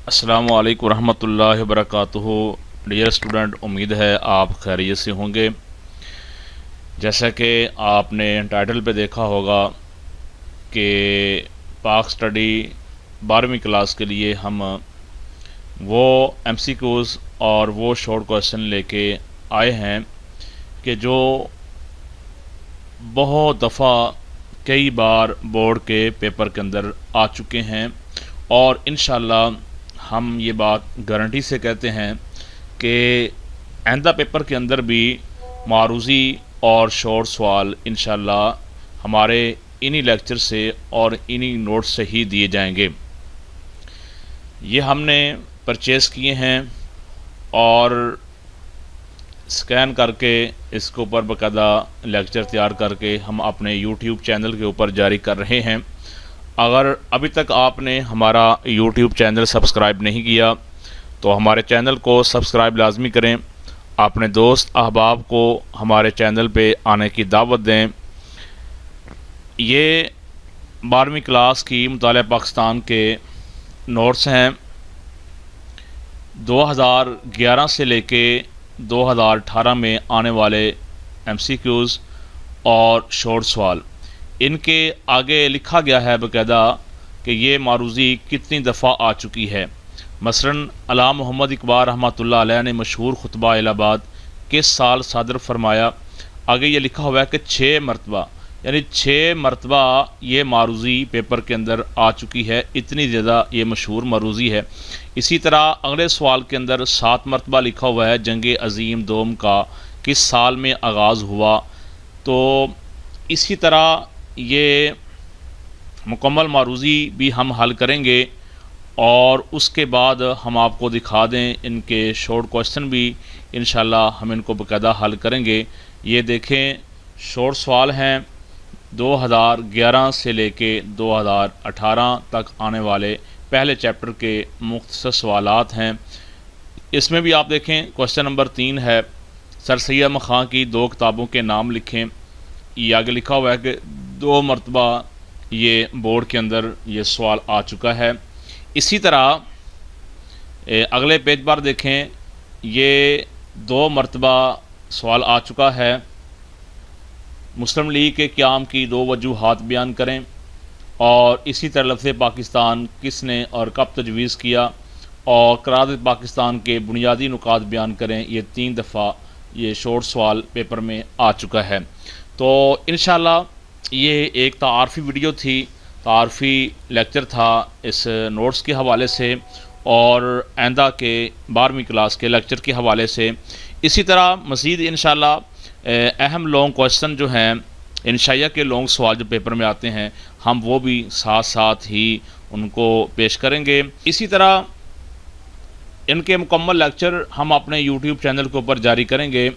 अस्सलामु अलैकुम रहमतुल्लाहि व बरकातुहू। डियर स्टूडेंट, उम्मीद है आप खैरियत से होंगे। जैसा कि आपने टाइटल पे देखा होगा कि पाक स्टडी 12वीं क्लास के लिए हम वो MCQs और वो शॉर्ट क्वेश्चन लेके आए हैं कि जो बहुत दफ़ा कई बार बोर्ड के पेपर के अंदर आ चुके हैं, और इंशाल्लाह हम ये बात गारंटी से कहते हैं कि आइंदा पेपर के अंदर भी मारूज़ी और शॉर्ट सवाल इंशाल्लाह हमारे इन्हीं लेक्चर से और इन्हीं नोट्स से ही दिए जाएंगे। ये हमने परचेज़ किए हैं और स्कैन करके इसके ऊपर बाकायदा लेक्चर तैयार करके हम अपने YouTube चैनल के ऊपर जारी कर रहे हैं। अगर अभी तक आपने हमारा YouTube चैनल सब्सक्राइब नहीं किया तो हमारे चैनल को सब्सक्राइब लाजमी करें, अपने दोस्त अहबाब को हमारे चैनल पे आने की दावत दें। ये 12वीं क्लास की मुतालिया पाकिस्तान के नोट्स हैं 2011 से लेके 2018 में आने वाले MCQs और शॉर्ट सवाल। इनके आगे लिखा गया है बाकायदा कि ये मारूज़ी कितनी दफ़ा आ चुकी है। मसलन अल्लामा मोहम्मद इकबाल रहमतुल्लाह अलैह ने मशहूर खुतबा इलाहाबाद किस साल सादर फरमाया। आगे ये लिखा हुआ है कि 6 मरतबा, यानी 6 मरतबा ये मारूज़ी पेपर के अंदर आ चुकी है। इतनी ज़्यादा ये मशहूर मारूज़ी है। इसी तरह अगले सवाल के अंदर 7 मरतबा लिखा हुआ है जंग अज़ीम दोम का किस साल में आगाज़ हुआ। तो इसी तरह ये मुकम्मल मारूज़ी भी हम हल करेंगे और उसके बाद हम आपको दिखा दें इनके शॉर्ट क्वेश्चन भी इंशाल्लाह हम इनको बाकायदा हल करेंगे। ये देखें, शॉर्ट सवाल हैं 2011 से लेके 2018 तक आने वाले पहले चैप्टर के मुख्तसर सवालात हैं। इसमें भी आप देखें, क्वेश्चन नंबर 3 है सर सैयद अहमद ख़ान की 2 किताबों के नाम लिखें। ये आगे लिखा हुआ है कि 2 मरतबा ये बोर्ड के अंदर ये सवाल आ चुका है। इसी तरह अगले पेज पर देखें, ये 2 मरतबा सवाल आ चुका है मुस्लिम लीग के क़याम की 2 वजूहात बयान करें, और इसी तरह लफ्ज़ पाकिस्तान किसने और कब तजवीज़ किया, और करारदाद पाकिस्तान के बुनियादी नुकात बयान करें। ये 3 दफ़ा ये शॉर्ट सवाल पेपर में आ चुका है। तो इंशाल्लाह ये एक तारफ़ी वीडियो थी, तारफ़ी लेक्चर था इस नोट्स के हवाले से और आइंदा के 12वीं क्लास के लेक्चर के हवाले से। इसी तरह मज़ीद इंशाल्लाह अहम लॉन्ग क्वेश्चन जो हैं, इंशाइया के लॉन्ग सवाल जो पेपर में आते हैं, हम वो भी साथ साथ ही उनको पेश करेंगे। इसी तरह इनके मुकम्मल लेक्चर हम अपने YouTube चैनल के ऊपर जारी करेंगे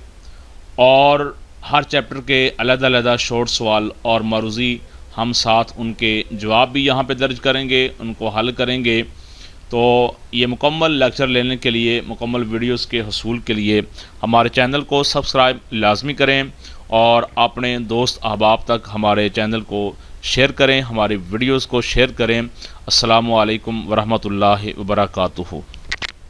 और हर चैप्टर के अलग-अलग शॉर्ट सवाल और मारूज़ी हम साथ उनके जवाब भी यहाँ पे दर्ज करेंगे, उनको हल करेंगे। तो ये मुकम्मल लेक्चर लेने के लिए, मुकम्मल वीडियोस के हसूल के लिए हमारे चैनल को सब्सक्राइब लाजमी करें और अपने दोस्त अहबाब तक हमारे चैनल को शेयर करें, हमारे वीडियोस को शेयर करें। अस्सलामु अलैकुम व रहमतुल्लाहि व बरकातुहू।